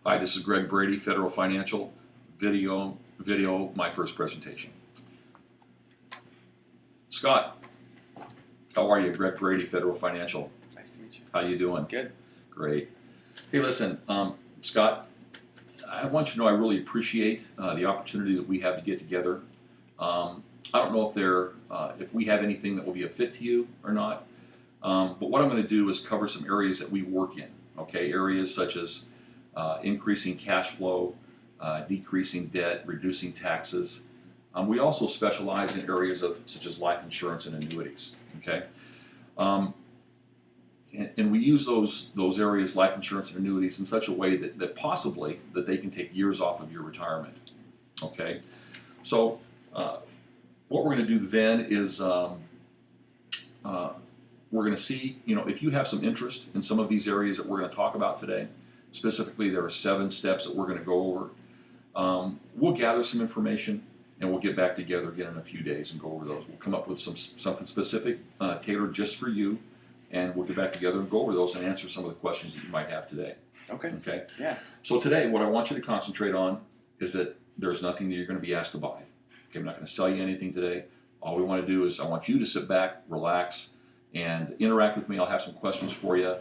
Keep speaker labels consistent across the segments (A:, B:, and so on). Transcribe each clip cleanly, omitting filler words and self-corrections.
A: Hi, this is Greg Brady, Federal Financial, video, my first presentation. Scott, how are you? Greg Brady, Federal Financial.
B: Nice to meet you.
A: How you doing?
B: Good.
A: Great. Hey, listen, Scott, I want you to know I really appreciate the opportunity that we have to get together. I don't know if we have anything that will be a fit to you or not, but what I'm going to do is cover some areas that we work in. Okay, areas such as increasing cash flow, decreasing debt, reducing taxes. We also specialize in areas such as life insurance and annuities. Okay, and we use those areas, life insurance and annuities, in such a way that possibly that they can take years off of your retirement. Okay, so what we're going to do then is we're going to see, if you have some interest in some of these areas that we're going to talk about today. Specifically, there are 7 steps that we're going to go over. We'll gather some information and we'll get back together again in a few days and go over those. We'll come up with something specific, tailored just for you, and we'll get back together and go over those and answer some of the questions that you might have today.
B: Okay.
A: Okay.
B: Yeah.
A: So today, what I want you to concentrate on is that there's nothing that you're going to be asked to buy. Okay, I'm not going to sell you anything today. All we want to do is I want you to sit back, relax, and interact with me. I'll have some questions for you.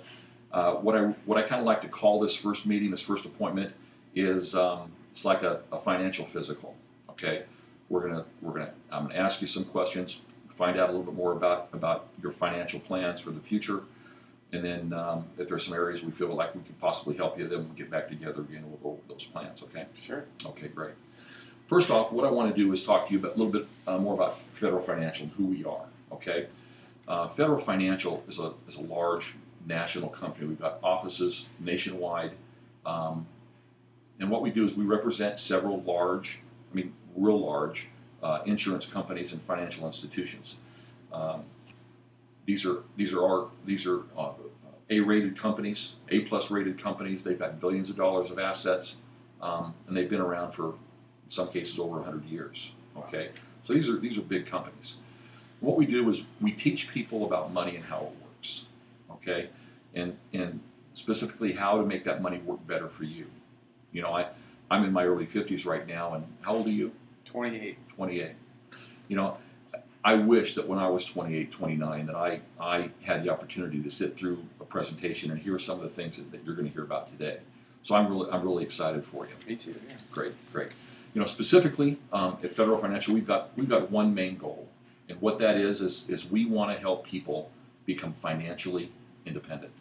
A: What I kind of like to call this first meeting, this first appointment, is it's like a financial physical. Okay, I'm gonna ask you some questions, find out a little bit more about your financial plans for the future, and then if there's some areas we feel like we could possibly help you, then we'll get back together again and we'll go over those plans. Okay.
B: Sure.
A: Okay, great. First off, what I want to do is talk to you a little bit more about Federal Financial and who we are. Okay, Federal Financial is a large national company. We've got offices nationwide, and what we do is we represent several real large insurance companies and financial institutions. These are A-rated companies, A+ rated companies. They've got billions of dollars of assets, and they've been around for, in some cases, over 100 years. Okay, so these are big companies. What we do is we teach people about money and how it works. Okay, and specifically how to make that money work better for you. I'm in my early 50s right now, and how old are you?
B: 28.
A: 28. I wish that when I was 28, 29, that I had the opportunity to sit through a presentation and hear some of the things that you're going to hear about today. So I'm really excited for you.
B: Me too. Yeah.
A: Great. Specifically at Federal Financial, we've got one main goal, and what that is we want to help people become financially independent.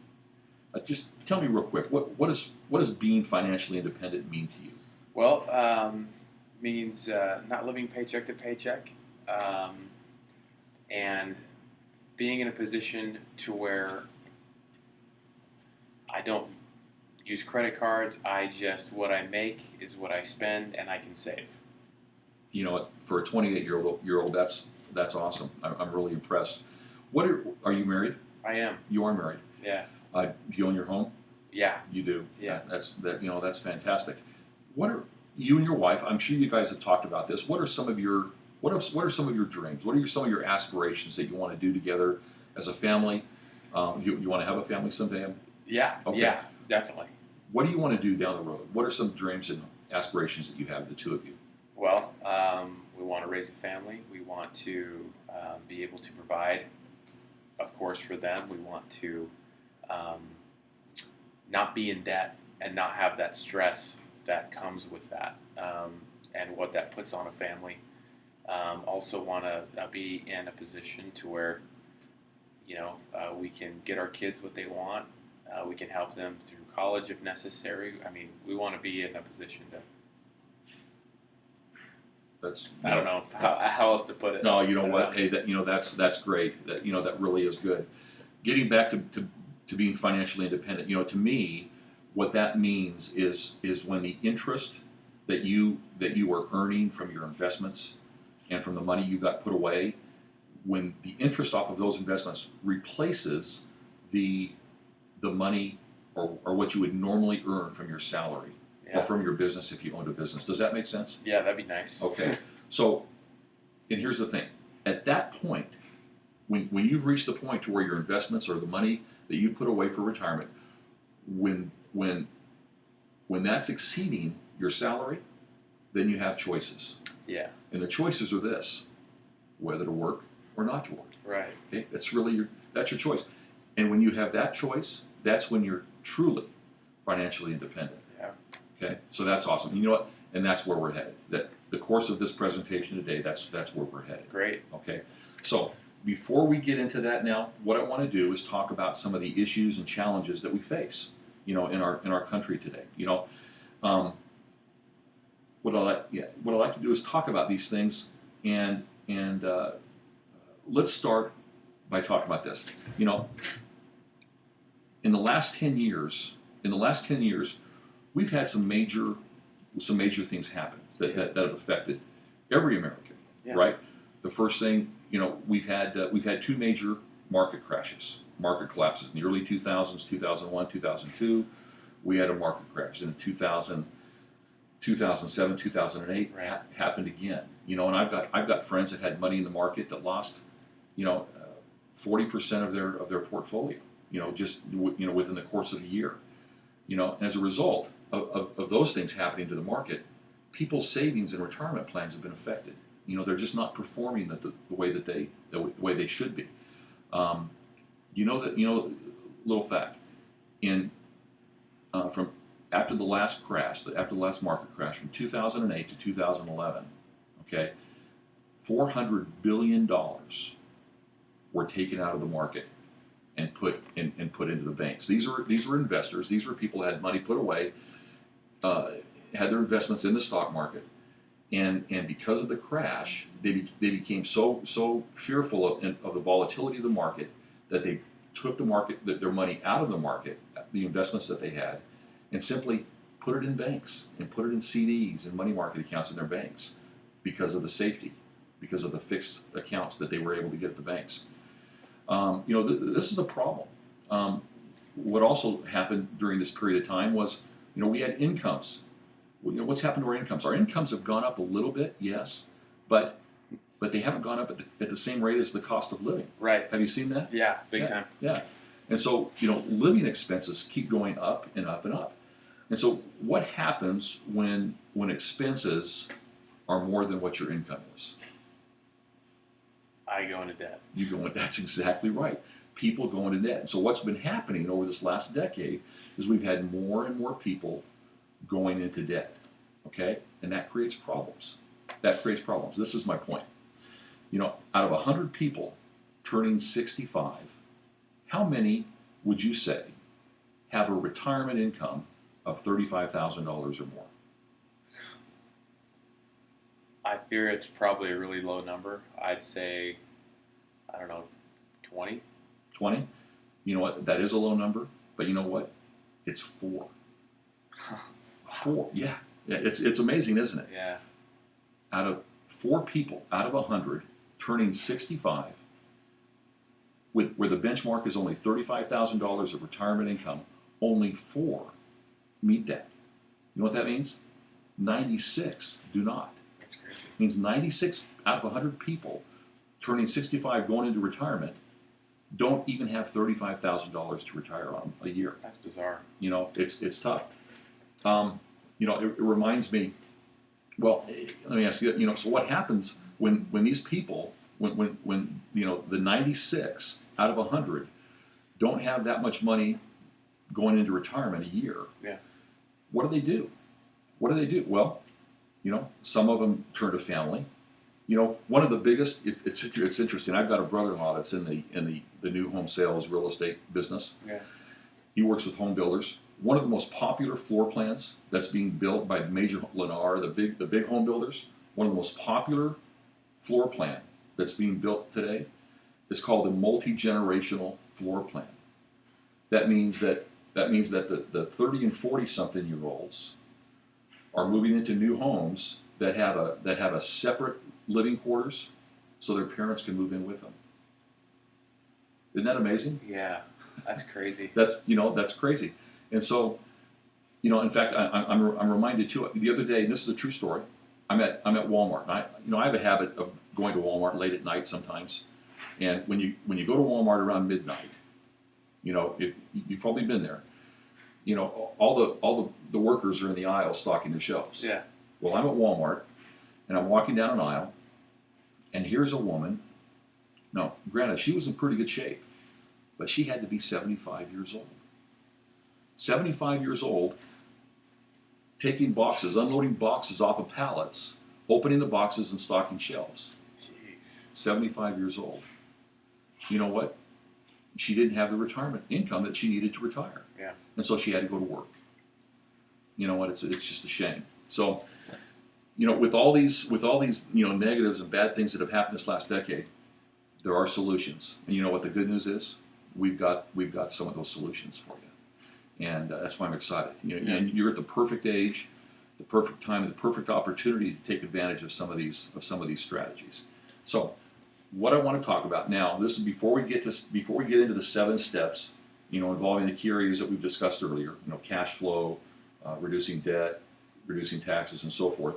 A: Just tell me real quick, what does being financially independent mean to you?
B: Well, means not living paycheck to paycheck, and being in a position to where I don't use credit cards. What I make is what I spend, and I can save.
A: For a 28-year-old, that's awesome. I'm really impressed. Are you married?
B: I am.
A: You are married.
B: Yeah.
A: Do you own your home?
B: Yeah.
A: You do.
B: Yeah.
A: That's fantastic. What are you and your wife? I'm sure you guys have talked about this. What are some of your dreams? What are some of your aspirations that you want to do together as a family? You want to have a family someday?
B: Yeah.
A: Okay.
B: Yeah. Definitely.
A: What do you want to do down the road? What are some dreams and aspirations that you have, the two of you?
B: Well, we want to raise a family. We want to be able to provide, of course, for them. We want to not be in debt and not have that stress that comes with that, and what that puts on a family. Also want to be in a position to where, we can get our kids what they want. We can help them through college if necessary. We want to be in a position to. I don't know how else to put it.
A: No, you know what? Hey, that's great. That really is good. Getting back to being financially independent. To me, what that means is when the interest that you are earning from your investments and from the money you got put away, when the interest off of those investments replaces the money or what you would normally earn from your salary.
B: Yeah.
A: Or from your business if you owned a business. Does that make sense?
B: Yeah, that'd be nice.
A: Okay. So, and here's the thing. At that point, when you've reached the point to where your investments or the money that you put away for retirement, when when that's exceeding your salary, then you have choices.
B: Yeah.
A: And the choices are this: whether to work or not to work.
B: Right.
A: Okay, that's really that's your choice. And when you have that choice, that's when you're truly financially independent.
B: Yeah.
A: Okay, so that's awesome. You know what? And that's where we're headed. That the course of this presentation today, that's where we're headed.
B: Great.
A: Okay, so before we get into that now, what I want to do is talk about some of the issues and challenges that we face, in our country today. What I like to do is talk about these things, and let's start by talking about this. In the last 10 years, we've had some major things happen that have affected every American, right? The first thing, we've had two major market crashes, market collapses in the early 2000s, 2001, 2002. We had a market crash in 2007, 2008.
B: Right.
A: Happened again. And I've got friends that had money in the market that lost, 40% of their portfolio, within the course of a year. And as a result of those things happening to the market, people's savings and retirement plans have been affected. They're just not performing the way that the way they should be. Little fact, from after the last market crash from 2008 to 2011, okay, $400 billion were taken out of the market and put into the banks. These were investors. These were people who had money put away, had their investments in the stock market, and because of the crash, they became so fearful of the volatility of the market that they took their money out of the market, the investments that they had, and simply put it in banks and put it in CDs and money market accounts in their banks because of the safety, because of the fixed accounts that they were able to get at the banks. This is a problem. What also happened during this period of time was, we had incomes. What's happened to our incomes? Our incomes have gone up a little bit, yes, but they haven't gone up at the same rate as the cost of living.
B: Right.
A: Have you seen that?
B: Yeah, big time.
A: Yeah. And so, living expenses keep going up and up and up. And so what happens when expenses are more than what your income is?
B: I go into debt.
A: That's exactly right. People go into debt. And so what's been happening over this last decade is we've had more and more people going into debt. Okay? And that creates problems. This is my point. Out of 100 people turning 65, how many would you say have a retirement income of $35,000 or more?
B: I fear it's probably a really low number. I'd say, 20.
A: 20? You know what? That is a low number, but you know what? It's 4. 4, yeah. It's amazing, isn't it?
B: Yeah.
A: Out of 4 people, out of 100, turning 65, where the benchmark is only $35,000 of retirement income, only 4 meet that. You know what that means? 96 do not.
B: That's crazy.
A: It means 96 out of 100 people turning 65 going into retirement don't even have $35,000 to retire on a year.
B: That's bizarre.
A: It's tough. It reminds me. Well, let me ask you. So what happens when these people, when the 96 out of 100 don't have that much money going into retirement a year?
B: Yeah.
A: What do? Well, some of them turn to family. One of the biggest. It's interesting. I've got a brother-in-law that's in the new home sales real estate business.
B: Yeah.
A: He works with home builders. One of the most popular floor plans that's being built by major Lennar, the big home builders. One of the most popular floor plan that's being built today is called a multi-generational floor plan. That means that the 30 and 40 something year olds are moving into new homes that have a separate living quarters, so their parents can move in with them. Isn't that amazing?
B: Yeah, that's crazy.
A: That's crazy. And so, in fact, I'm reminded too. The other day, and this is a true story. I'm at Walmart, and I have a habit of going to Walmart late at night sometimes. And when you go to Walmart around midnight, you've probably been there. you know, all the workers are in the aisle stocking the shelves.
B: Yeah.
A: Well, I'm at Walmart, and I'm walking down an aisle, and here's a woman. Now, granted, she was in pretty good shape, but she had to be 75 years old. 75 years old, taking boxes, unloading boxes off of pallets, opening the boxes and stocking shelves.
B: Jeez.
A: 75 years old. You know what? She didn't have the retirement income that she needed to retire.
B: Yeah.
A: And so she had to go to work. You know what? It's just a shame. So, you know, with all these you know, negatives and bad things that have happened this last decade, there are solutions. And you know what the good news is? We've got some of those solutions for you. And that's why I'm excited. You know, and you're at the perfect age, the perfect time, and the perfect opportunity to take advantage of some of these strategies. So, what I want to talk about now, this is before we get into the 7 steps, you know, involving the key areas that we've discussed earlier. You know, cash flow, reducing debt, reducing taxes, and so forth.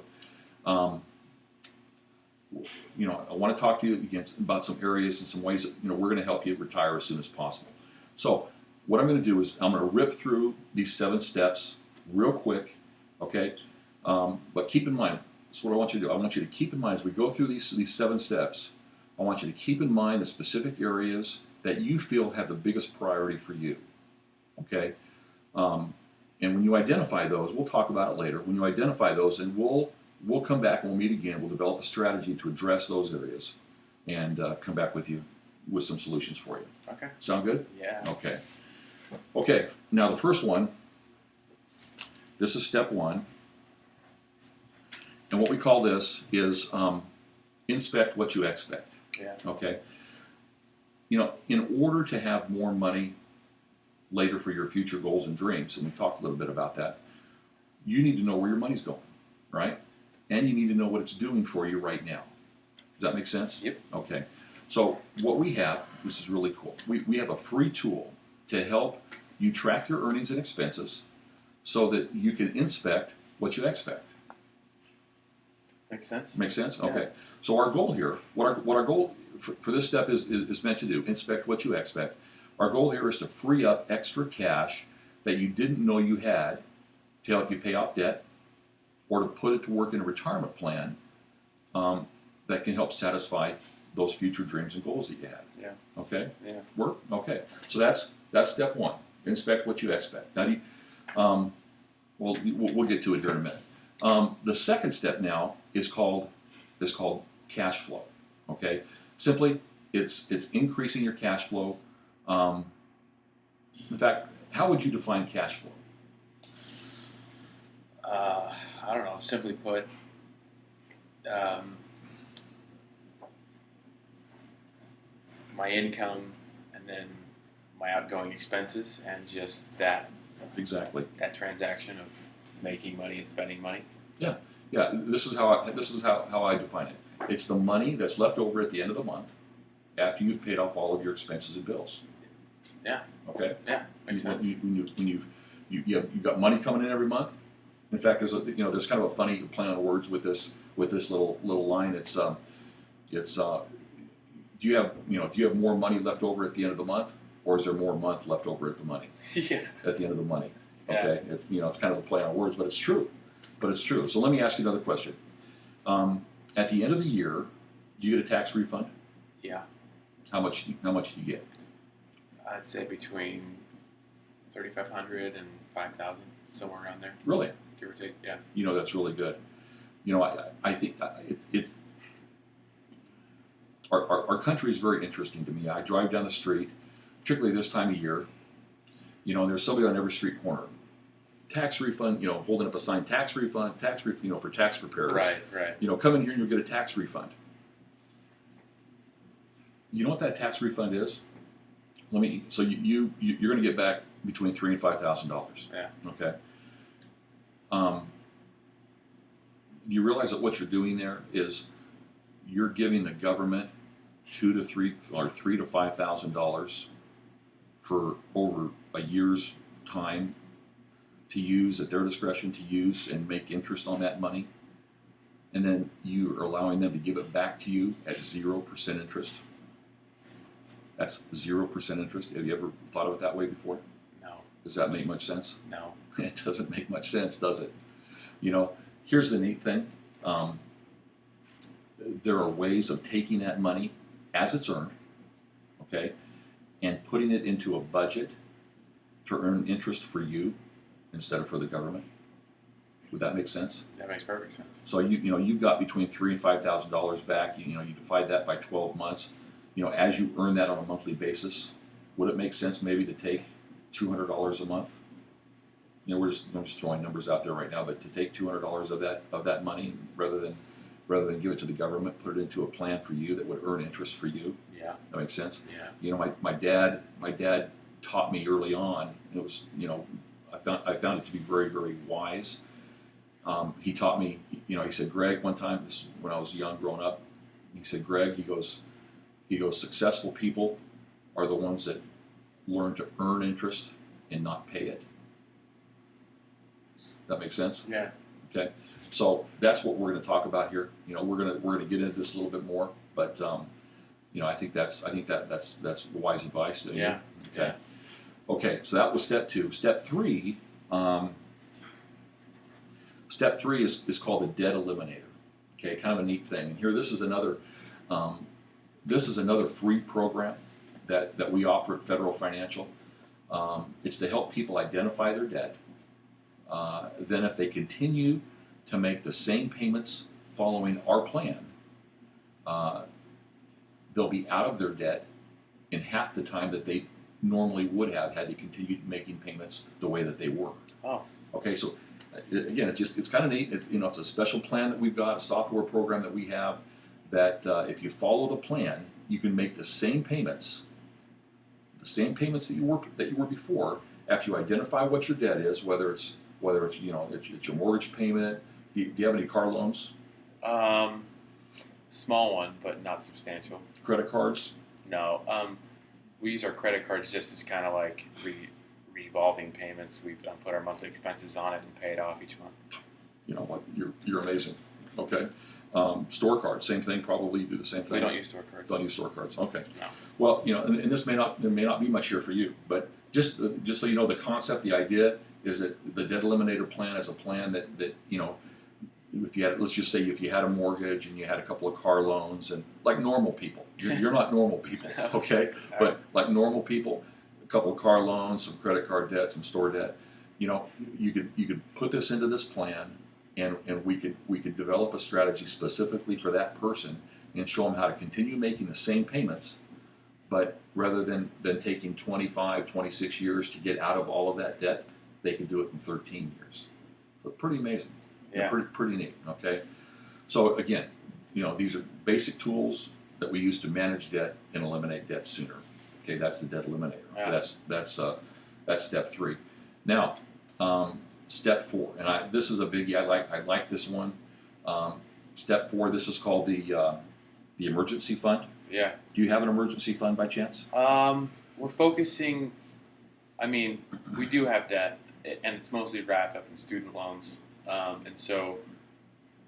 A: You know, I want to talk to you again about some areas and some ways that, you know, we're going to help you retire as soon as possible. So, what I'm going to do is I'm going to rip through these 7 steps real quick, okay? But keep in mind, this is what I want you to do. I want you to keep in mind as we go through these 7 steps. I want you to keep in mind the specific areas that you feel have the biggest priority for you, okay? And when you identify those, we'll talk about it later. When you identify those, and we'll come back and we'll meet again. We'll develop a strategy to address those areas, and come back with you with some solutions for you.
B: Okay.
A: Sound good?
B: Yeah.
A: Okay. Okay. Now the first one. This is step 1, and what we call this is inspect what you expect.
B: Yeah.
A: Okay. You know, in order to have more money later for your future goals and dreams, and we talked a little bit about that, you need to know where your money's going, right? And you need to know what it's doing for you right now. Does that make sense?
B: Yep.
A: Okay. So what we have, this is really cool. We have a free tool to help you track your earnings and expenses so that you can inspect what you expect.
B: Makes sense.
A: Make sense?
B: Yeah.
A: Okay. So our goal here, what our goal for this step is meant to do, inspect what you expect. Our goal here is to free up extra cash that you didn't know you had to help you pay off debt, or to put it to work in a retirement plan that can help satisfy those future dreams and goals that you have.
B: Yeah.
A: Okay?
B: Yeah.
A: Work? Okay. So that's step 1. Inspect what you expect. Now, we'll get to it here in a minute. The second step now is called cash flow. Okay? Simply, it's increasing your cash flow. In fact, how would you define cash flow?
B: I don't know. Simply put, my income and then my outgoing expenses, and just that
A: Exactly.
B: transaction of making money and spending money.
A: Yeah. This is how I define it. It's the money that's left over at the end of the month after you've paid off all of your expenses and bills.
B: Yeah.
A: Okay.
B: Yeah. Makes sense.
A: When you've got money coming in every month. In fact, there's kind of a funny play on words with this little line. Do you have more money left over at the end of the month, or is there more month left over at the money?
B: Yeah.
A: At the end of the money.
B: Yeah.
A: Okay. It's kind of a play on words, but it's true. So let me ask you another question. At the end of the year, do you get a tax refund?
B: Yeah.
A: How much do you get?
B: I'd say between $3,500 and $5,000, somewhere around there,
A: Really?
B: give or take. Yeah.
A: That's really good. I think it's our country is very interesting to me. I drive down the street, particularly this time of year, and there's somebody on every street corner. Tax refund, holding up a sign, tax refund, for tax preparers.
B: Right.
A: Come in here and you'll get a tax refund. You know what that tax refund is? So you're going to get back between $3,000 and $5,000.
B: Yeah.
A: Okay. You realize that what you're doing there is you're giving the government $3,000 to $5,000 for over a year's time to use at their discretion to use and make interest on that money, and then you are allowing them to give it back to you at 0% interest. That's 0% interest. Have you ever thought of it that way before?
B: No.
A: Does that make much sense?
B: No.
A: It doesn't make much sense, does it? You know, here's the neat thing. There are ways of taking that money as it's earned, okay, and putting it into a budget to earn interest for you instead of for the government. Would that make sense?
B: That makes perfect sense.
A: So you've got between $3,000 and $5,000 back. You divide that by 12 months. As you earn that on a monthly basis, would it make sense maybe to take $200 a month? I'm just throwing numbers out there right now, but to take $200 of that money rather than give it to the government, put it into a plan for you that would earn interest for you.
B: Yeah.
A: That makes sense.
B: Yeah.
A: My dad taught me early on. It was I found it to be very, very wise. He taught me. He said, Greg, one time, this is when I was young, growing up. He said, Greg, he goes, successful people are the ones that learn to earn interest and not pay it. That makes sense?
B: Yeah.
A: Okay. So that's what we're going to talk about here. We're going to get into this a little bit more, but I think that's wise advice.
B: Yeah.
A: Okay.
B: Yeah.
A: Okay. So that was step 2. Step 3. Step 3 is called the debt eliminator. Okay. Kind of a neat thing. And here, this is another free program that we offer at Federal Financial. It's to help people identify their debt. Then if they continue to make the same payments following our plan, they'll be out of their debt in half the time that they normally would have had they continued making payments the way that they were.
B: Oh.
A: Okay, so again, it's kind of neat. It's a special plan that we've got, a software program that we have that if you follow the plan, you can make the same payments that you were before after you identify what your debt is, whether it's your mortgage payment. Do you have any car loans?
B: Small one, but not substantial.
A: Credit cards?
B: No. We use our credit cards just as kind of like revolving payments. We put our monthly expenses on it and pay it off each month.
A: You know what? You're amazing. Okay. Store cards, same thing. Probably you do the same thing.
B: We don't use store cards.
A: Don't use store cards. Okay.
B: No.
A: Well, and this may not be much here for you, but just so you know, the concept, the idea is that the debt eliminator plan is a plan that if you had, let's just say if you had a mortgage and you had a couple of car loans, and like normal people, you're not normal people, okay? But like normal people, a couple of car loans, some credit card debt, some store debt, you could put this into this plan, and we could develop a strategy specifically for that person and show them how to continue making the same payments, but rather than taking 25, 26 years to get out of all of that debt, they can do it in 13 years. So pretty amazing.
B: Yeah.
A: Pretty neat. Okay. So again, these are basic tools that we use to manage debt and eliminate debt sooner. Okay, that's the debt eliminator.
B: Yeah.
A: That's step 3. Now, step 4, and this is a biggie. I like this one. Step 4. This is called the emergency fund.
B: Yeah.
A: Do you have an emergency fund by chance?
B: We're focusing. I mean, we do have debt, and it's mostly wrapped up in student loans. And so,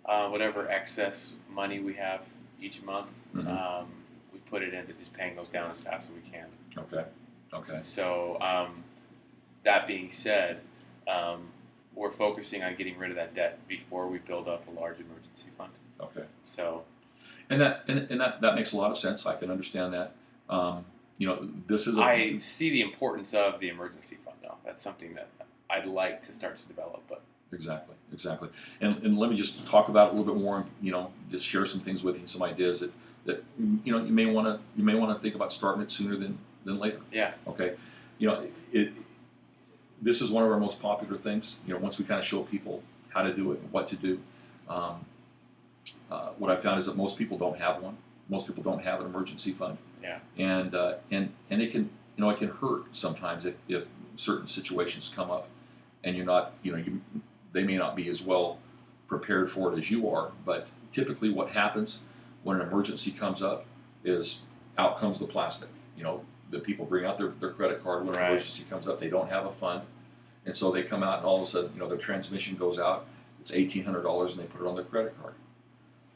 B: whatever excess money we have each month,
A: Mm-hmm.
B: we put it into just paying those down as fast as we can.
A: Okay.
B: So, that being said, we're focusing on getting rid of that debt before we build up a large emergency fund.
A: Okay.
B: So,
A: and that makes a lot of sense. I can understand that. This is.
B: I see the importance of the emergency fund, though. That's something that I'd like to start to develop, but.
A: Exactly. And let me just talk about it a little bit more, and just share some things with you, some ideas that you may want to think about starting it sooner than later.
B: Yeah.
A: Okay. This is one of our most popular things. Once we kind of show people how to do it and what to do, what I found is that most people don't have one. Most people don't have an emergency fund.
B: Yeah.
A: And it can it can hurt sometimes if certain situations come up, and you're not they may not be as well prepared for it as you are, but typically what happens when an emergency comes up is out comes the plastic. The people bring out their credit card when an emergency comes up. They don't have a fund, and so they come out and all of a sudden, their transmission goes out. It's $1,800, and they put it on their credit card.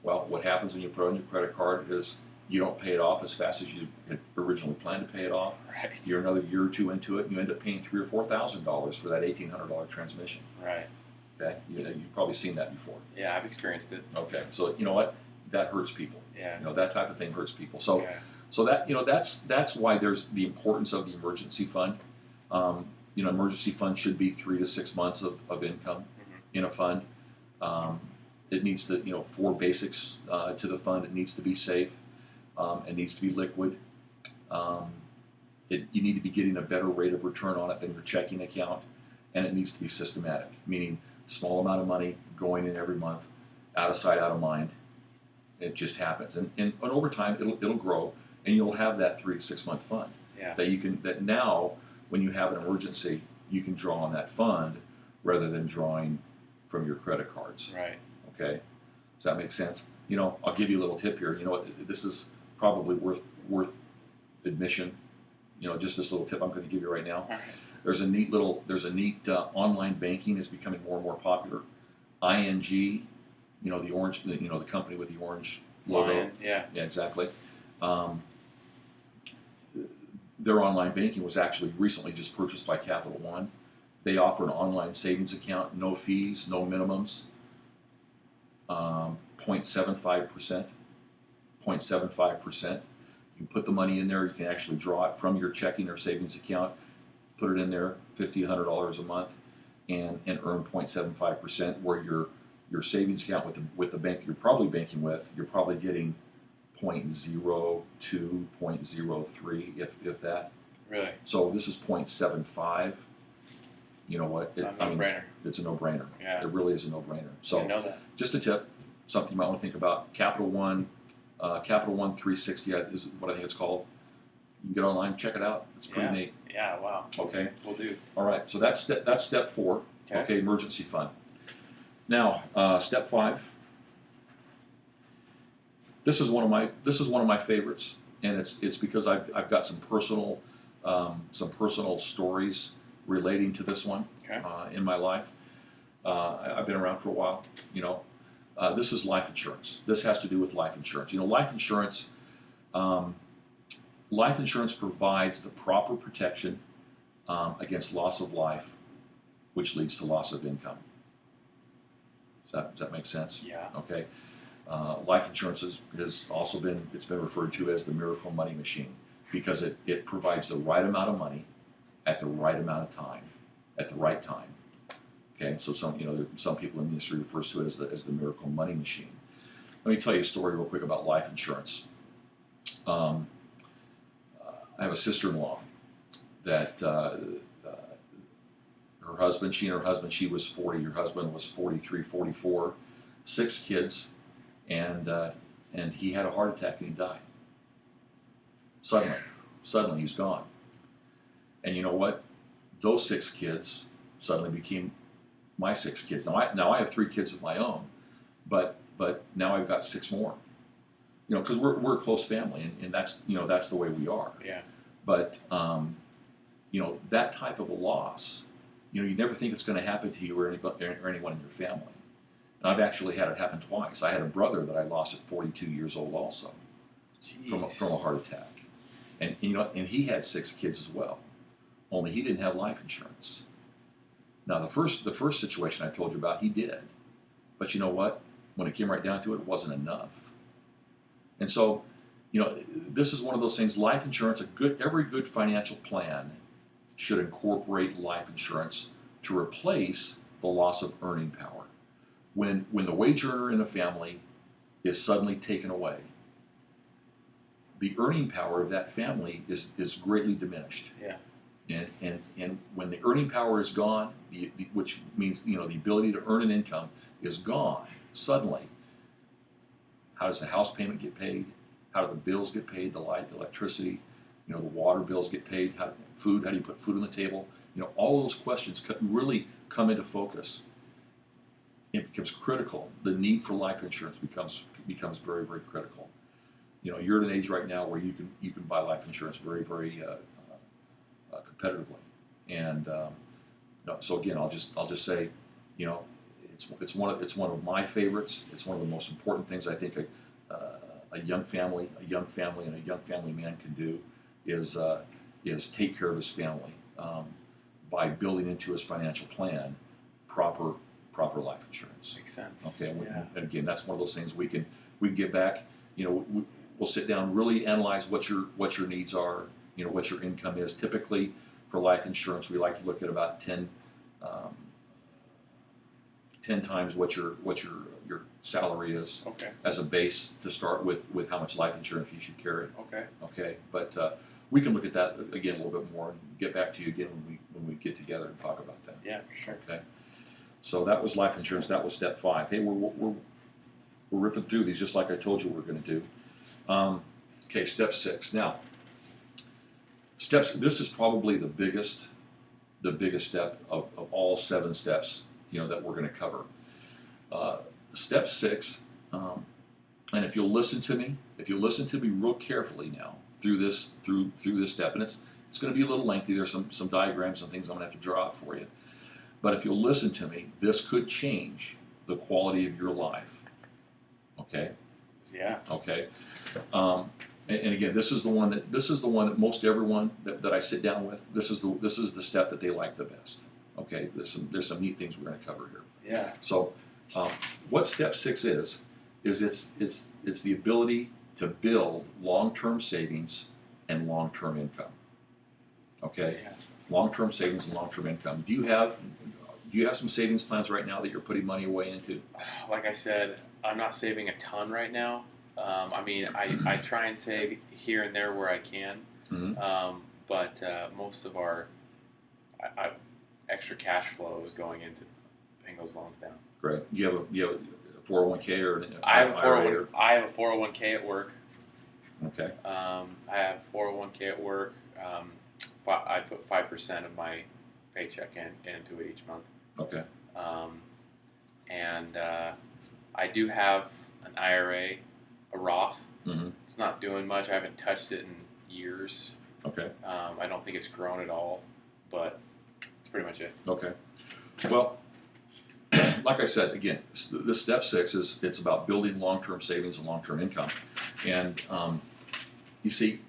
A: Well, what happens when you put it on your credit card is you don't pay it off as fast as you had originally planned to pay it off.
B: Right.
A: You're another year or two into it, and you end up paying $3,000 or $4,000 for that $1,800 transmission.
B: Right.
A: Okay, you've probably seen that before.
B: Yeah, I've experienced it.
A: Okay, so you know what? That hurts people.
B: Yeah.
A: That type of thing hurts people. So,
B: Yeah.
A: so that that's why there's the importance of the emergency fund. Emergency fund should be 3 to 6 months of income in a fund. It needs to, 4 basics to the fund. It needs to be safe. It needs to be liquid. You need to be getting a better rate of return on it than your checking account, and it needs to be systematic, meaning small amount of money going in every month, out of sight, out of mind. It just happens, and over time it'll grow, and you'll have that 3 to 6 month fund that now when you have an emergency you can draw on that fund rather than drawing from your credit cards.
B: Right.
A: Okay, does that make sense? I'll give you a little tip here. This is probably worth admission. Just this little tip I'm going to give you right now.
B: All right.
A: There's a neat online banking is becoming more and more popular. ING, the orange, the company with the orange logo.
B: Lion. Yeah.
A: Yeah, exactly. Their online banking was actually recently just purchased by Capital One. They offer an online savings account, no fees, no minimums, 0.75%. 0.75%. You can put the money in there. You can actually draw it from your checking or savings account, put it in there, $50, $100 a month, and earn 0.75%. Where your savings account with the bank you're probably banking with, you're probably getting 0.02, 0.03, if that.
B: Really?
A: So this is 0.75. You know what?
B: It's a no-brainer.
A: It's a no-brainer.
B: Yeah.
A: It really is a no-brainer. So
B: I know that.
A: just a tip, something you might want to think about. Capital One 360 is what I think it's called. You can get online, check it out. It's pretty neat.
B: Yeah. Wow.
A: Okay.
B: We'll do.
A: All right. So that's step 4. Okay. Emergency fund. Now, step 5. This is one of my favorites, and it's because I've got some personal stories relating to this one in my life. I've been around for a while. This is life insurance. This has to do with life insurance. Life insurance provides the proper protection against loss of life, which leads to loss of income. Does that make sense?
B: Yeah.
A: Okay. Life insurance has also been referred to as the miracle money machine because it provides the right amount of money at the right amount of time, at the right time. Okay, so some people in the industry refers to it as the miracle money machine. Let me tell you a story real quick about life insurance. I have a sister-in-law that she was 40, her husband was 43, 44, 6 kids, and he had a heart attack and he died. Suddenly he's gone. And you know what? Those 6 kids suddenly became my 6 kids. Now I have 3 kids of my own, but now I've got 6 more. Because we're a close family, and that's the way we are.
B: Yeah.
A: But that type of a loss, you never think it's going to happen to you or anyone in your family. And I've actually had it happen twice. I had a brother that I lost at 42 years old also from a heart attack, and he had 6 kids as well. Only he didn't have life insurance. Now the first situation I told you about, he did, but you know what? When it came right down to it, it wasn't enough. And so, this is one of those things. Life insurance, every good financial plan should incorporate life insurance to replace the loss of earning power. When the wage earner in a family is suddenly taken away, the earning power of that family is greatly diminished.
B: Yeah.
A: And when the earning power is gone, which means the ability to earn an income is gone suddenly. How does the house payment get paid? How do the bills get paid? The light, the electricity, the water bills get paid. How do you put food on the table? All those questions really come into focus. It becomes critical. The need for life insurance becomes very, very critical. You're at an age right now where you can buy life insurance very, very competitively, and so again, I'll just say, it's one of my favorites. It's one of the most important things I think a young family and a young family man can do is take care of his family by building into his financial plan proper life insurance.
B: Makes sense.
A: Okay,
B: Yeah.
A: and again, that's one of those things we can get back. We'll sit down, really analyze what your needs are. What your income is. Typically, for life insurance, we like to look at about 10 times what your salary is
B: Okay.
A: as a base to start with how much life insurance you should carry.
B: Okay.
A: Okay, but we can look at that again a little bit more and get back to you again when we get together and talk about that.
B: Yeah, for sure.
A: Okay, so that was life insurance. That was step 5. Hey, we're ripping through these just like I told you we were going to do. Okay, step 6. Now, this is probably the biggest step of all 7 steps that we're going to cover. Step 6, and if you'll listen to me real carefully now through this step, and it's going to be a little lengthy. There's some diagrams and things I'm going to have to draw out for you, but if you'll listen to me, this could change the quality of your life. Okay.
B: Yeah.
A: Okay. And again, this is the one that most everyone that I sit down with, this is the step that they like the best. Okay, there's some neat things we're going to cover here.
B: Yeah.
A: So, what step 6 is it's the ability to build long-term savings and long-term income. Okay,
B: Yeah.
A: long-term savings and long-term income. Do you have some savings plans right now that you're putting money away into?
B: Like I said, I'm not saving a ton right now. I mean, I try and save here and there where I can,
A: Mm-hmm.
B: but most of our extra cash flow is going into paying those loans down.
A: Great. You have a 401k or an
B: I have a
A: IRA?
B: I have a 401k at work.
A: Okay.
B: I have 401k at work. I put 5% of my paycheck into it each month.
A: Okay.
B: And I do have an IRA, a Roth.
A: Mm-hmm.
B: It's not doing much. I haven't touched it in years.
A: Okay.
B: I don't think it's grown at all, but that's pretty much it.
A: Okay. Well, like I said, again, this step 6 it's about building long-term savings and long-term income, and you see,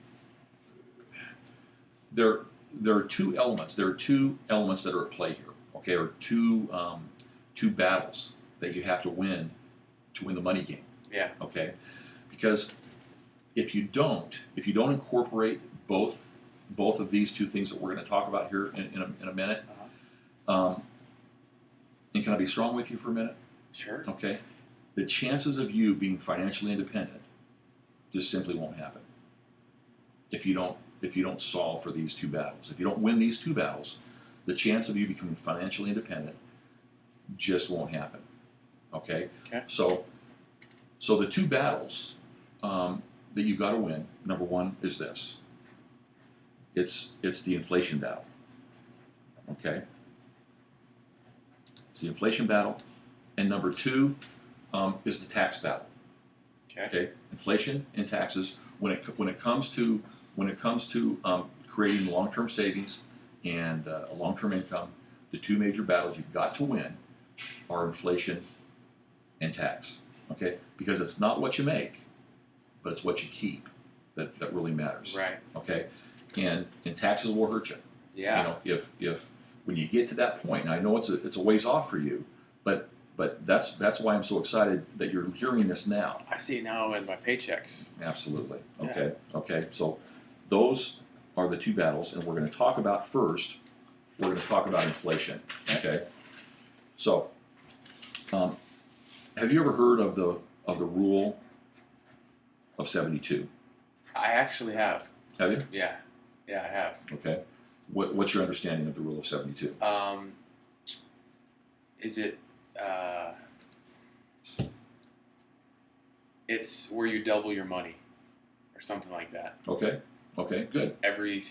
A: there are 2 elements. There are 2 elements that are at play here. Okay, or two battles that you have to win the money game.
B: Yeah.
A: Okay, because if you don't incorporate both of these 2 things that we're going to talk about here in a minute. And can I be strong with you for a minute?
B: Sure.
A: Okay. The chances of you being financially independent just simply won't happen if you don't solve for these 2 battles. If you don't win these 2 battles, the chance of you becoming financially independent just won't happen. Okay.
B: Okay.
A: So the 2 battles that you've got to win. Number 1 is this. It's the inflation battle. Okay. It's the inflation battle, and number 2 is the tax battle. Okay, inflation and taxes. When it comes to creating long-term savings and a long-term income, the 2 major battles you've got to win are inflation and tax. Okay, because it's not what you make, but it's what you keep that really matters.
B: Right.
A: Okay, and taxes will hurt you.
B: Yeah.
A: If when you get to that point, and I know it's a ways off for you, but that's why I'm so excited that you're hearing this now.
B: I see it now in my paychecks.
A: Absolutely.
B: Yeah.
A: Okay. Okay. So those are the 2 battles, and we're going to talk about first. We're going to talk about inflation. Okay. So, have you ever heard of the rule of 72?
B: I actually have.
A: Have you?
B: Yeah. Yeah, I have.
A: Okay. What's your understanding of the rule of 72?
B: Is it? It's where you double your money, or something like that.
A: Okay. Okay. Good.
B: Every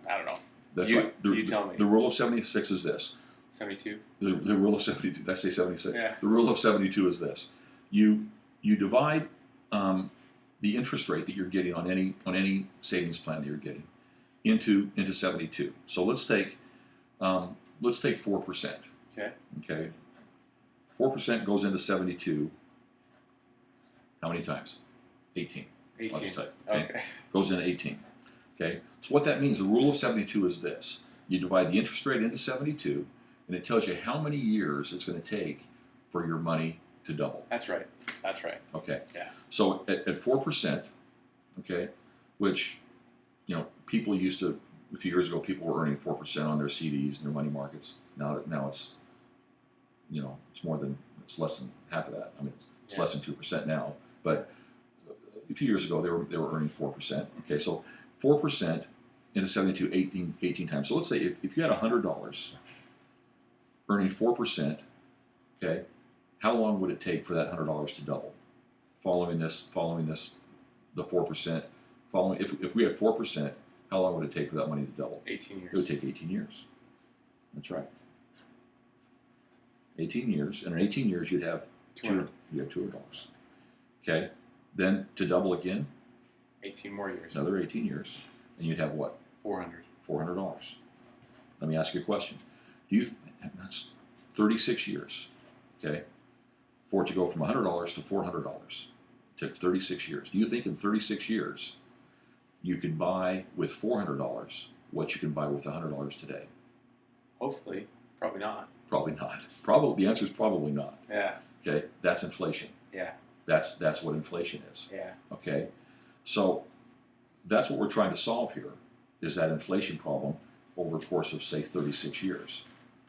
B: I don't know.
A: That's
B: You-
A: right.
B: you tell me.
A: The rule of 76 is this.
B: 72.
A: The rule of 72. Did I say 76?
B: Yeah.
A: The rule of 72 is this. You divide the interest rate that you're getting on any savings plan that you're getting into 72. So let's take 4%.
B: Okay.
A: Okay. 4% goes into 72. How many times? 18.
B: 18.
A: I'll just tell you, okay?
B: Okay.
A: Goes into 18. Okay, so what that means, the rule of 72 is this. You divide the interest rate into 72, and it tells you how many years it's going to take for your money to double.
B: That's right. That's right.
A: Okay.
B: Yeah.
A: So at 4%, okay, which, people used to, a few years ago, people were earning 4% on their CDs and their money markets. Now it's, it's less than half of that. I mean, it's less than 2% now. But a few years ago, they were earning 4%. Okay, so 4% into 72, 18 times. So let's say if you had $100 earning 4%, okay, how long would it take for that $100 to double? Following this, the 4%, if we had 4%, how long would it take for that money to double?
B: 18 years.
A: It would take 18 years. That's right. 18 years, and in 18 years you'd have $200. Okay, then to double again,
B: 18 more years.
A: another 18 years, and you'd have what?
B: 400.
A: $400. Let me ask you a question. That's 36 years, okay, for it to go from $100 to $400. Took 36 years. Do you think in 36 years you could buy with $400 what you can buy with $100 today?
B: Hopefully. Probably not.
A: Probably not. The answer is probably not.
B: Yeah.
A: Okay, that's inflation.
B: Yeah.
A: That's what inflation is.
B: Yeah.
A: Okay, so that's what we're trying to solve here, is that inflation problem over the course of, say, 36 years.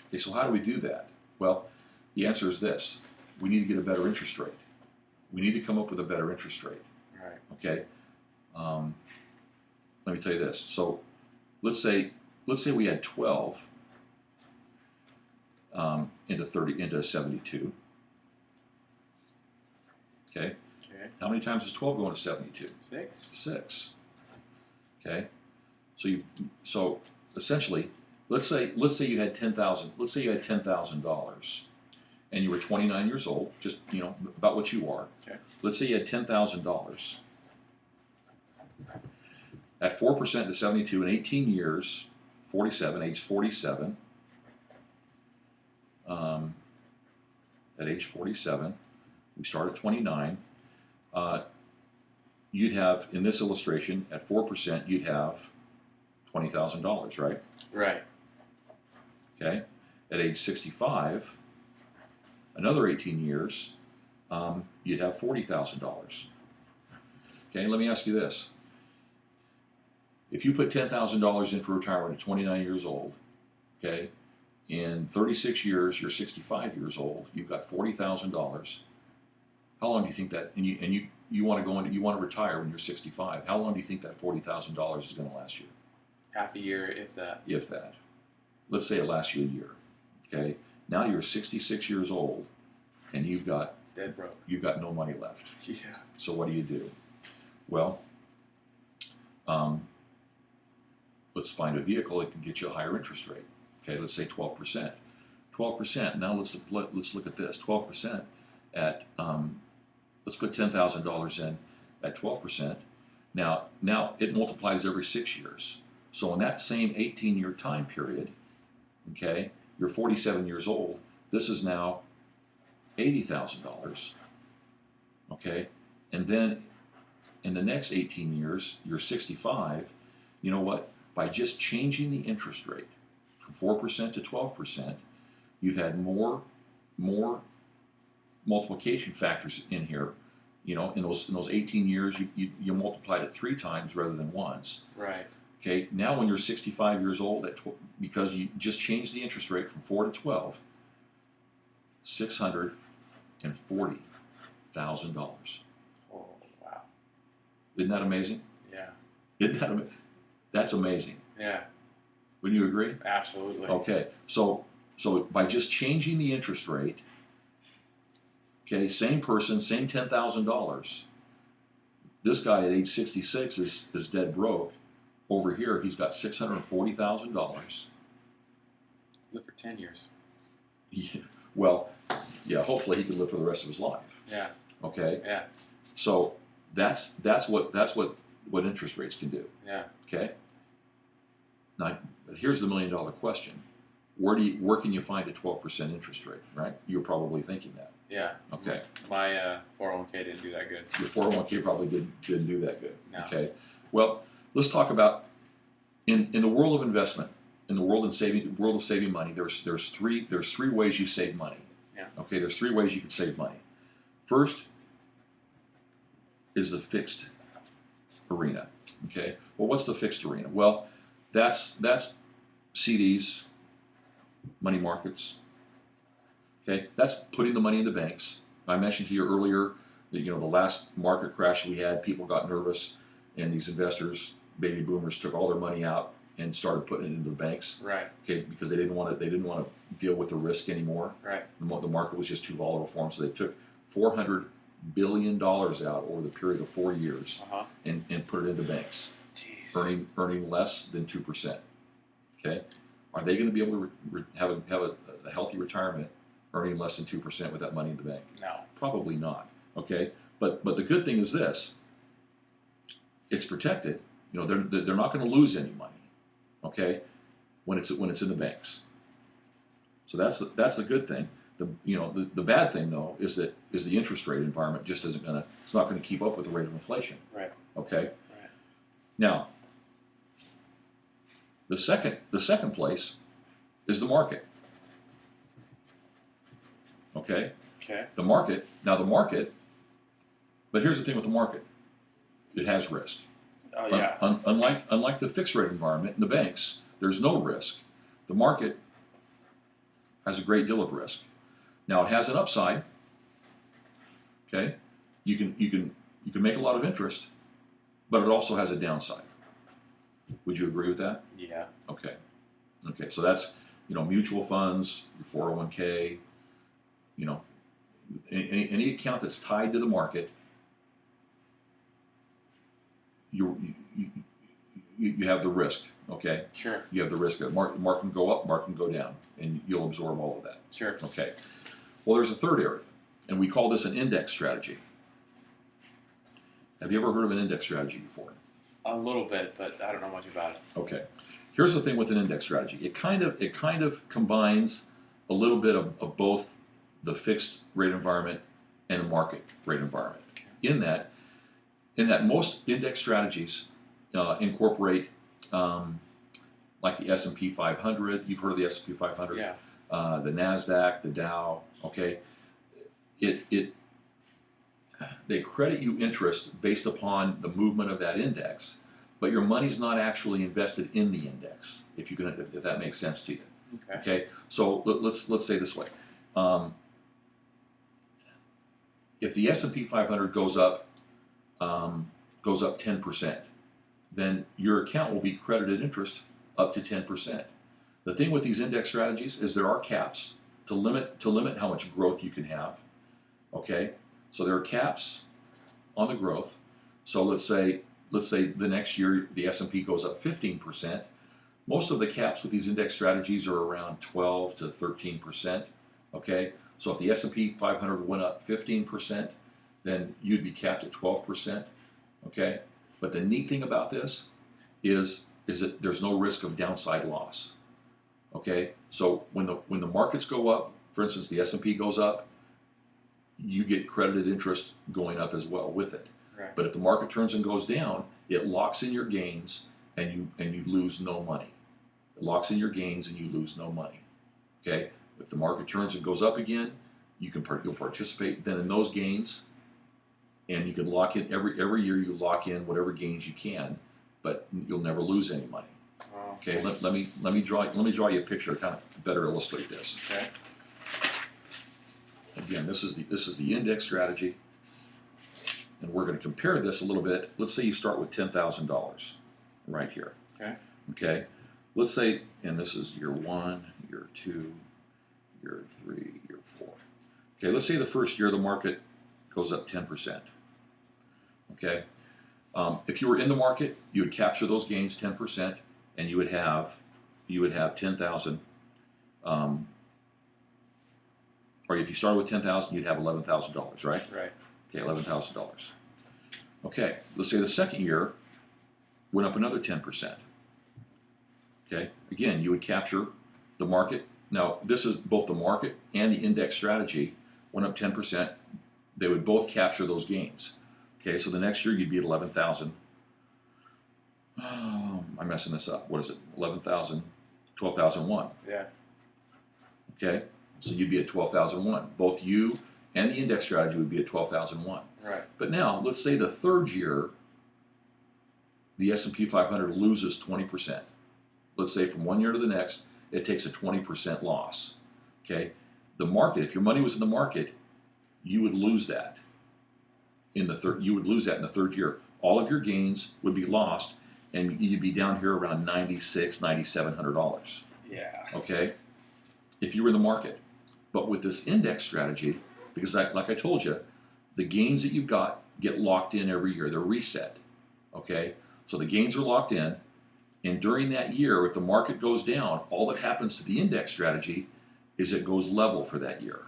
A: Okay, so how do we do that? Well, the answer is this. We need to get a better interest rate. We need to come up with a better interest rate.
B: Right.
A: Okay, let me tell you this. So let's say we had 12 into 72. Okay.
B: Okay.
A: How many times does 12 go into 72?
B: 6.
A: 6. Okay. So essentially, let's say you had $10,000. Let's say you had $10,000, and you were 29 years old. Just about what you are.
B: Okay.
A: Let's say you had $10,000. At 4% to 72 in 18 years, 47, age 47. At age 47, we start at 29. You'd have, in this illustration, at 4%, you'd have $20,000, right?
B: Right.
A: Okay. At age 65, another 18 years, you'd have $40,000. Okay. Let me ask you this: if you put $10,000 in for retirement at 29 years old, okay, in 36 years, you're 65 years old. You've got $40,000. How long do you think that? And you want to retire when you're 65. How long do you think that $40,000 is going to last you?
B: Half a year, if that.
A: If that. Let's say it lasts you a year. Okay. Now you're 66 years old, and you've got
B: Dead broke.
A: You've got no money left.
B: Yeah.
A: So what do? Well, let's find a vehicle that can get you a higher interest rate. Okay, let's say 12%. 12%. Now let's look at this. 12% at let's put $10,000 in at 12%. Now it multiplies every 6 years. So in that same 18-year time period, okay, you're 47 years old. This is now $80,000. Okay, and then in the next 18 years, you're 65. You know what? By just changing the interest rate from 4% to 12%, you've had more multiplication factors in here. In those 18 years, you multiplied it 3 times rather than once.
B: Right.
A: Okay. Now, when you're 65 years old, because you just changed the interest rate from 4 to 12, $640,000.
B: Oh, wow.
A: Isn't that amazing?
B: Yeah.
A: That's amazing.
B: Yeah.
A: Wouldn't you agree?
B: Absolutely.
A: Okay. So by just changing the interest rate, okay, same person, same $10,000. This guy at age 66 is dead broke. Over here, he's got $640,000.
B: Live for 10 years.
A: Yeah, well, yeah. Hopefully, he can live for the rest of his life.
B: Yeah.
A: Okay.
B: Yeah.
A: So that's what interest rates can do.
B: Yeah.
A: Okay. Now, here's the $1 million question: where can you find a 12% interest rate? Right? You're probably thinking that.
B: Yeah.
A: Okay.
B: My 401k didn't do that good.
A: Your 401k probably didn't do that good.
B: No.
A: Okay. Well, let's talk about in the world of investment, in the world of saving money. There's three ways you save money.
B: Yeah.
A: Okay. There's three ways you can save money. First is the fixed arena. Okay. Well, what's the fixed arena? Well, that's CDs, money markets. Okay. That's putting the money in the banks. I mentioned to you earlier that the last market crash we had, people got nervous, and these investors, baby boomers, took all their money out and started putting it into the banks.
B: Right.
A: Okay, because they didn't want to deal with the risk anymore.
B: Right.
A: The market was just too volatile for them, so they took $400 billion out over the period of 4 years and put it into banks,
B: Jeez.
A: earning less than 2%. Okay, are they going to be able to have a healthy retirement earning less than 2% with that money in the bank?
B: No.
A: Probably not. Okay, but the good thing is this: it's protected. They're not going to lose any money. Okay, when it's in the banks. So that's the good thing. The bad thing though is the interest rate environment just it's not going to keep up with the rate of inflation.
B: Right.
A: Okay.
B: Right.
A: Now, the second place is the market. Okay.
B: Okay.
A: The market. Now the market. But here's the thing with the market. It has risk.
B: Oh yeah.
A: Unlike the fixed rate environment in the banks, there's no risk. The market has a great deal of risk. Now it has an upside. Okay, you can make a lot of interest, but it also has a downside. Would you agree with that?
B: Yeah.
A: Okay. Okay. So that's mutual funds, your 401k, any account that's tied to the market. You have the risk, okay?
B: Sure.
A: You have the risk that mark can go up, mark can go down, and you'll absorb all of that.
B: Sure.
A: Okay. Well, there's a third area, and we call this an index strategy. Have you ever heard of an index strategy before?
B: A little bit, but I don't know much about it.
A: Okay. Here's the thing with an index strategy. It kind of combines a little bit of both the fixed rate environment and the market rate environment.
B: Okay.
A: In that most index strategies incorporate like the S&P 500. You've heard of the S&P 500.
B: Yeah.
A: The NASDAQ, the Dow. Okay. They credit you interest based upon the movement of that index, but your money's not actually invested in the index. If that makes sense to you.
B: Okay.
A: Okay. So let's say this way. If the S&P 500 goes up 10%, then your account will be credited interest up to 10%. The thing with these index strategies is there are caps to limit how much growth you can have. Okay, so there are caps on the growth. So let's say the next year the S&P goes up 15%. Most of the caps with these index strategies are around 12 to 13%. Okay, so if the S&P 500 went up 15%, then you'd be capped at 12%. Okay, but the neat thing about this is that there's no risk of downside loss. Okay, so when the markets go up, for instance, the S&P goes up, you get credited interest going up as well with it.
B: Right.
A: But if the market turns and goes down, it locks in your gains and you lose no money. It locks in your gains and you lose no money. Okay, if the market turns and goes up again, you'll participate then in those gains. And you can lock in every year. You lock in whatever gains you can, but you'll never lose any money.
B: Oh,
A: Okay, let me draw you a picture to kind of better illustrate this.
B: Okay.
A: Again, this is the index strategy, and we're going to compare this a little bit. Let's say you start with $10,000 right here.
B: Okay.
A: Okay. Let's say, and this is year 1, year 2, year 3, year 4. Okay. Let's say the first year the market goes up 10%. Okay, if you were in the market, you would capture those gains 10%, and you would have 10,000. Or if you started with 10,000, you'd have $11,000, right?
B: Right.
A: Okay, $11,000. Okay, let's say the second year went up another 10%. Okay, again, you would capture the market. Now, this is both the market and the index strategy went up 10%. They would both capture those gains. Okay, so the next year you'd be at 11,000. I'm messing this up. What is it? 11,000, 12,001.
B: Yeah.
A: Okay, so you'd be at 12,001. Both you and the index strategy would be at 12,001.
B: Right.
A: But now, let's say the third year, the S&P 500 loses 20%. Let's say from one year to the next, it takes a 20% loss. Okay, the market, if your money was in the market, you would lose that in the third. You would lose that in the third year. All of your gains would be lost, and you'd be down here around $9,600, $9,700.
B: Yeah.
A: Okay, if you were in the market. But with this index strategy, because like I told you, the gains that you've got get locked in every year. They're reset. Okay, so the gains are locked in, and during that year, if the market goes down, all that happens to the index strategy is it goes level for that year.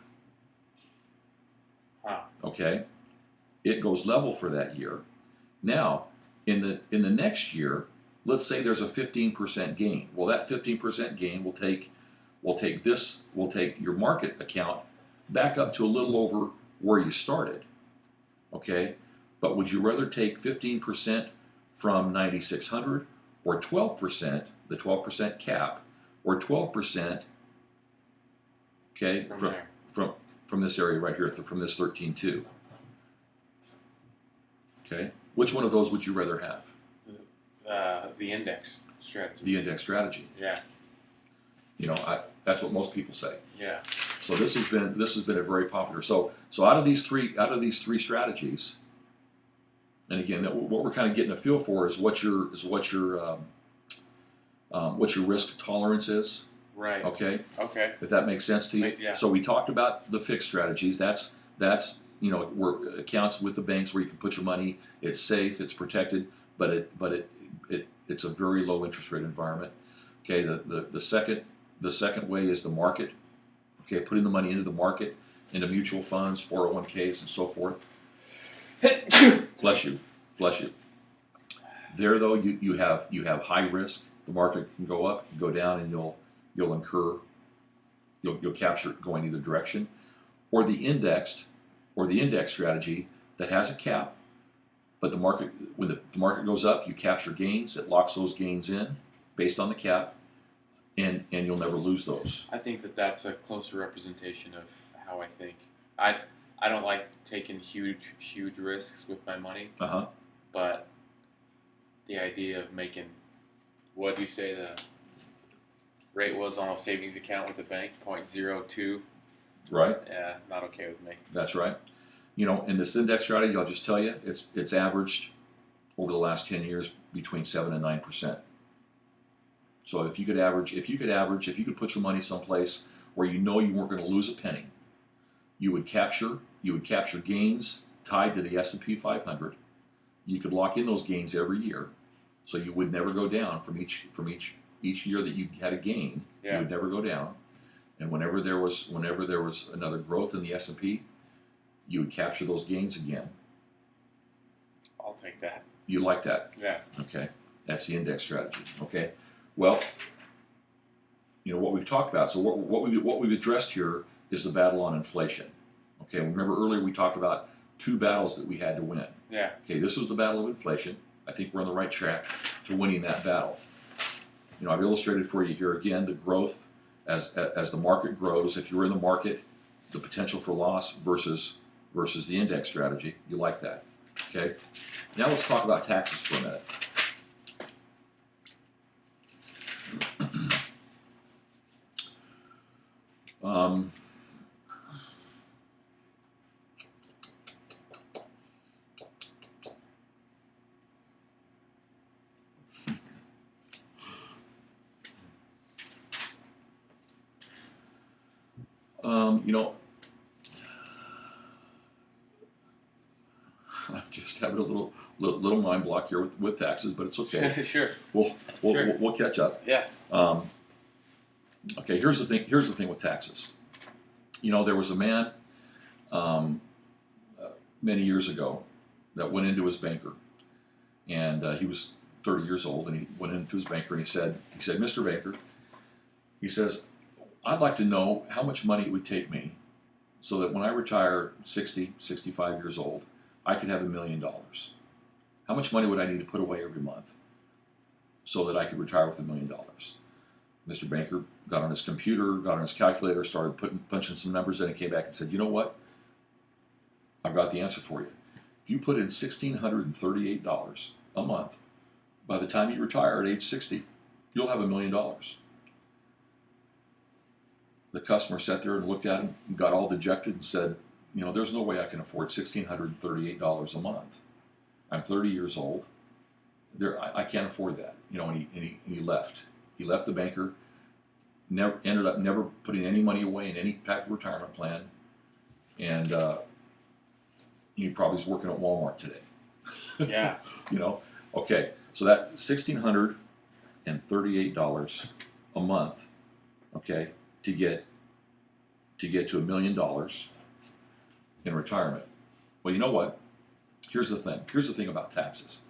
B: Huh.
A: Okay, it goes level for that year. Now, in the next year, let's say there's a 15% gain. Well, that 15% gain will take your market account back up to a little over where you started. Okay, but would you rather take 15% from 9,600 or 12%, the 12% cap, or 12%? Okay, from this area right here, from this 13.2. Okay, which one of those would you rather have?
B: The index strategy.
A: The index strategy.
B: Yeah.
A: That's what most people say.
B: Yeah.
A: So this has been a very popular. So out of these three strategies, and again, what we're kind of getting a feel for is what your risk tolerance is.
B: Right.
A: Okay.
B: Okay.
A: If that makes sense to you.
B: Yeah.
A: So we talked about the fixed strategies. That's where accounts with the banks where you can put your money. It's safe. It's protected. But it's a very low interest rate environment. Okay. The second way is the market. Okay, putting the money into the market, into mutual funds, 401ks, and so forth. Bless you. There, though, you have high risk. The market can go up, can go down, and you'll capture going either direction, or the index strategy that has a cap. But when the market goes up, you capture gains. It locks those gains in based on the cap. And you'll never lose those.
B: I think that's a closer representation of how I think. I don't like taking huge risks with my money. But the idea of making, what do you say the rate was on a savings account with a bank, 0.02?
A: Right.
B: Yeah, not okay with me.
A: That's right. In this index strategy, I'll just tell you, it's averaged over the last 10 years between 7 and 9%. So if you could put your money someplace where you weren't going to lose a penny, you would capture gains tied to the S&P 500. You could lock in those gains every year, so you would never go down from each year that you had a gain.
B: Yeah.
A: You would never go down, and whenever there was another growth in the S&P, you would capture those gains again.
B: I'll take that.
A: You like that?
B: Yeah.
A: Okay, that's the index strategy. Okay. Well, what we've talked about. So what we've addressed here is the battle on inflation. Okay. Remember earlier we talked about two battles that we had to win.
B: Yeah.
A: Okay. This was the battle of inflation. I think we're on the right track to winning that battle. I've illustrated for you here again the growth as the market grows. If you're in the market, the potential for loss versus the index strategy. You like that. Okay. Now let's talk about taxes for a minute. I'm just having a little mind block here with taxes, but it's okay.
B: Sure.
A: We'll catch up.
B: Yeah.
A: Okay. Here's the thing with taxes. There was a man many years ago that went into his banker, and he was 30 years old, and he went into his banker and he said, "Mr. Banker," he says, "I'd like to know how much money it would take me so that when I retire 60, 65 years old, I could have $1 million. How much money would I need to put away every month so that I could retire with $1 million? Mr. Banker got on his computer, got on his calculator, started punching some numbers in, and came back and said, "You know what? I've got the answer for you. If you put in $1,638 a month, by the time you retire at age 60, you'll have $1 million." The customer sat there and looked at him and got all dejected and said, "There's no way I can afford $1,638 a month. I'm 30 years old. I can't afford that." And he left. He left the banker. Ended up never putting any money away in any type of retirement plan, and he probably is working at Walmart today.
B: Yeah.
A: Okay. So that $1,638 a month, okay, to get to $1 million in retirement. Well, you know what? Here's the thing. Here's the thing about taxes.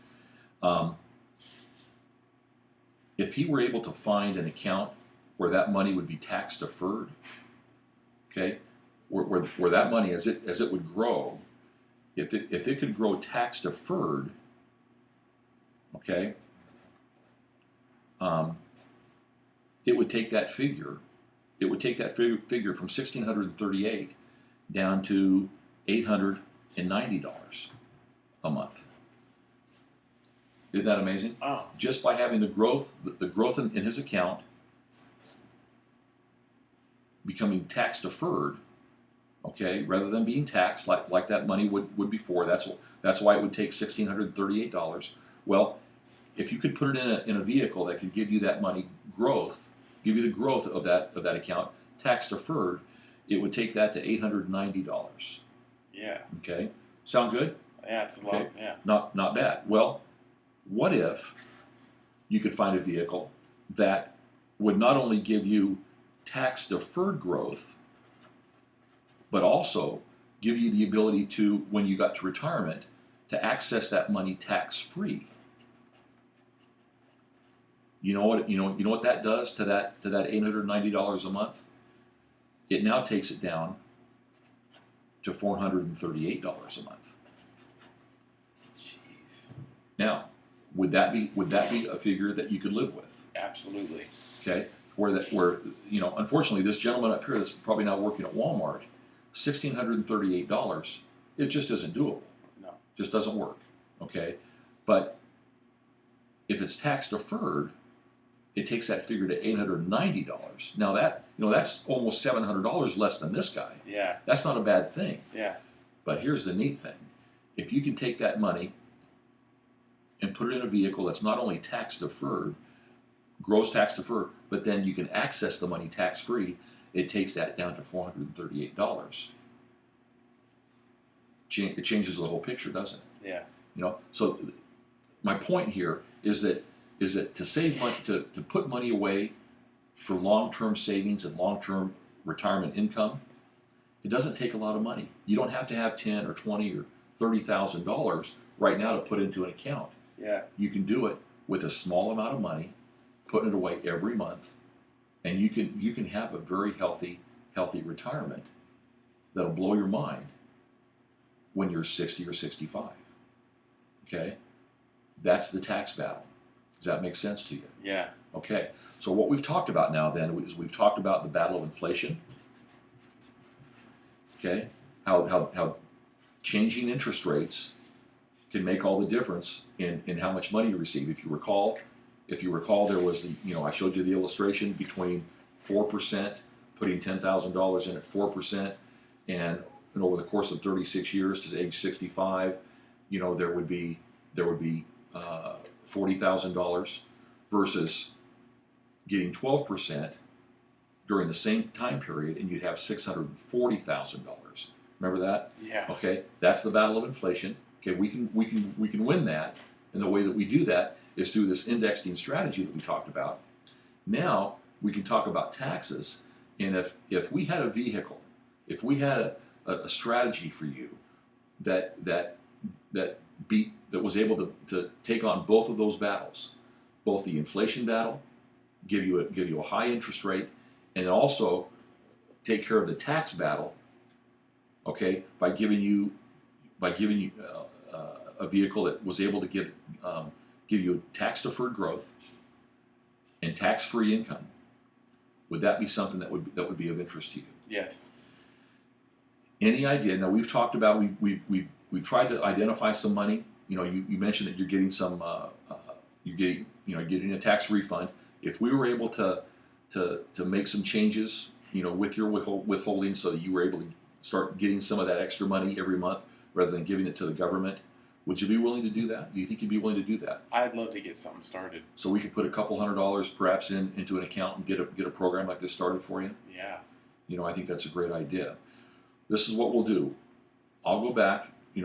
A: If he were able to find an account where that money would be tax deferred, okay, where that money, as it would grow, if it could grow tax deferred, okay, it would take that figure. It would take that figure from 1,638 down to $890 a month. Isn't that amazing?
B: Oh.
A: Just by having the growth in his account becoming tax deferred, okay, rather than being taxed like that money would before. That's why it would take $1,638. Well, if you could put it in a vehicle that could give you that money growth, give you the growth of that account, tax deferred, it would take that to $890.
B: Yeah.
A: Okay, sound good?
B: Yeah, it's a lot.
A: Okay.
B: Yeah.
A: Not bad. Well, what if you could find a vehicle that would not only give you tax deferred growth, but also give you the ability to, when you got to retirement, to access that money tax free? You know what that does to that $890 a month? It now takes it down to $438 a month.
B: Jeez.
A: Now, would that be a figure that you could live with?
B: Absolutely.
A: Okay, where unfortunately, this gentleman up here that's probably now working at Walmart, $1,638, it just isn't doable.
B: No.
A: Just doesn't work. Okay, but if it's tax deferred, it takes that figure to $890. Now that's almost $700 less than this guy.
B: Yeah.
A: That's not a bad thing.
B: Yeah.
A: But here's the neat thing: if you can take that money and put it in a vehicle that's not only tax deferred, gross tax deferred, but then you can access the money tax free, it takes that down to $438. It changes the whole picture, doesn't it?
B: Yeah.
A: So my point here is that to save money, to put money away for long-term savings and long-term retirement income, it doesn't take a lot of money. You don't have to have $10 or $20 or $30,000 right now to put into an account.
B: Yeah.
A: You can do it with a small amount of money, putting it away every month, and you can have a very healthy retirement that'll blow your mind when you're 60 or 65. Okay? That's the tax battle. Does that make sense to you?
B: Yeah.
A: Okay. So what we've talked about now then is we've talked about the battle of inflation. Okay? How changing interest rates can make all the difference in how much money you receive. If you recall, there was I showed you the illustration between 4%, putting $10,000 in at 4%, and over the course of 36 years to age 65, there would be $40,000 versus getting 12% during the same time period, and you'd have $640,000. Remember that?
B: Yeah.
A: Okay, that's the battle of inflation. Okay, we can win that, and the way that we do that is through this indexing strategy that we talked about. Now we can talk about taxes, and if we had a vehicle, if we had a strategy for you that was able to take on both of those battles, both the inflation battle, give you a high interest rate, and also take care of the tax battle, okay, by giving you a vehicle that was able to give you tax-deferred growth and tax-free income, would that be something that would be of interest to you?
B: Yes.
A: Any idea? Now we've talked about we've tried to identify some money. You mentioned that you're getting some getting a tax refund. If we were able to make some changes, with your withholding, so that you were able to start getting some of that extra money every month rather than giving it to the government, would you be willing to do that? Do you think you'd be willing to do that?
B: I'd love to get something started.
A: So we could put a couple $100 perhaps into an account and get a program like this started for you?
B: Yeah.
A: I think that's a great idea. This is what we'll do. I'll go back, in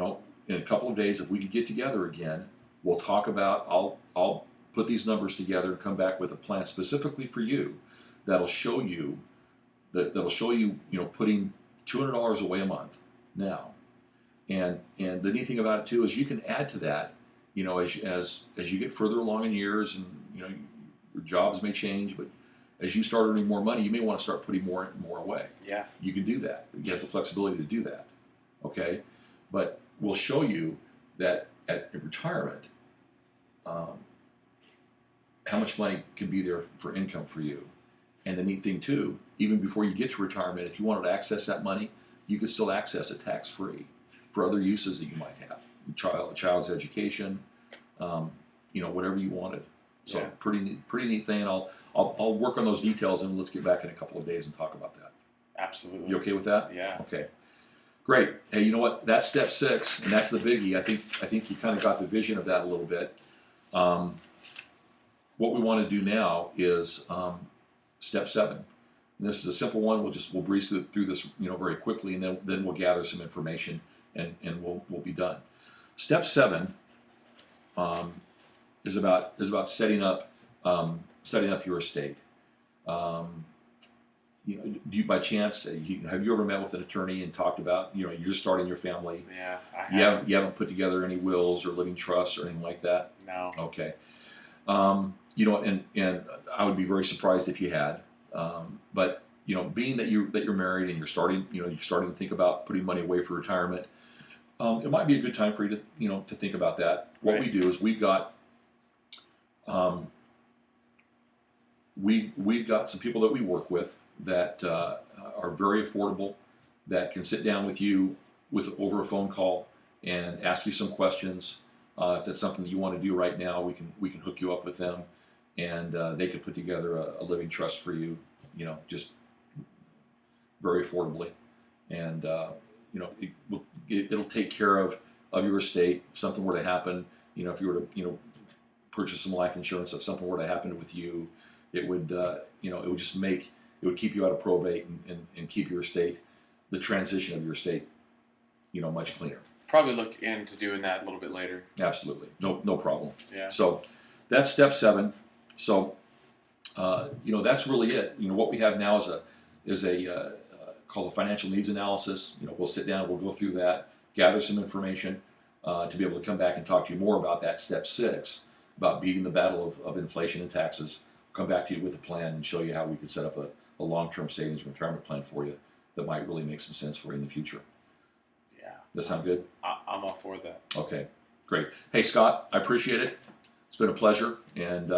A: a couple of days. If we could get together again, we'll talk about, I'll put these numbers together and come back with a plan specifically for you that'll show you, putting $200 away a month now. And the neat thing about it too is you can add to that, as you get further along in years, and your jobs may change, but as you start earning more money, you may want to start putting more away.
B: Yeah.
A: You can do that. You have the flexibility to do that. Okay, but we'll show you that at retirement, how much money can be there for income for you. And the neat thing too, even before you get to retirement, if you wanted to access that money, you could still access it tax-free for other uses that you might have, a child's education, whatever you wanted. So
B: Yeah.
A: pretty neat thing. And I'll work on those details, and let's get back in a couple of days and talk about that.
B: Absolutely.
A: You okay with that?
B: Yeah.
A: Okay. Great. Hey, you know what? That's step 6, and that's the biggie. I think you kind of got the vision of that a little bit. What we want to do now is step 7. And this is a simple one. We'll breeze through this, very quickly, and then we'll gather some information, and we'll be done. Step 7 is about setting up your estate. Do you, by chance, have you ever met with an attorney and talked about, you're just starting your family?
B: Yeah, I have.
A: You haven't put together any wills or living trusts or anything like that?
B: No.
A: Okay. And I would be very surprised if you had. But being that you're married and you're starting to think about putting money away for retirement, it might be a good time for you to think about that. What we do is we've got some people that we work with that are very affordable, that can sit down with you over a phone call and ask you some questions. If that's something that you want to do right now, we can hook you up with them, and they can put together a living trust for you, just very affordably, and it'll take care of your estate. If something were to happen, if you were to purchase some life insurance, if something were to happen with you, it would it would keep you out of probate and keep your estate, the transition of your estate, much cleaner.
B: Probably look into doing that a little bit later.
A: Absolutely, no problem.
B: Yeah.
A: So that's step 7. So that's really it. What we have now is a called a financial needs analysis. We'll sit down, we'll go through that, gather some information to be able to come back and talk to you more about that step 6, about beating the battle of inflation and taxes. We'll come back to you with a plan and show you how we could set up a long-term savings and retirement plan for you that might really make some sense for you in the future.
B: Yeah.
A: Does that sound good?
B: I'm all for that.
A: Okay, great. Hey, Scott, I appreciate it. It's been a pleasure. And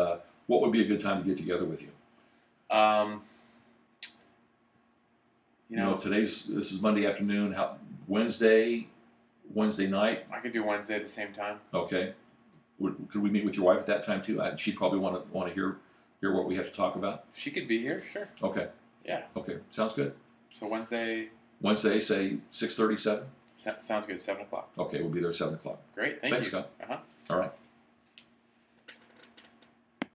A: what would be a good time to get together with you? This is Monday afternoon. Wednesday night?
B: I could do Wednesday at the same time.
A: Okay. Could we meet with your wife at that time too? She'd probably want to hear what we have to talk about.
B: She could be here, sure.
A: Okay.
B: Yeah.
A: Okay, sounds good.
B: So Wednesday,
A: say 6:37.
B: Sounds good. 7 o'clock.
A: Okay, we'll be there at 7 o'clock.
B: Great.
A: Thanks,
B: you.
A: Scott.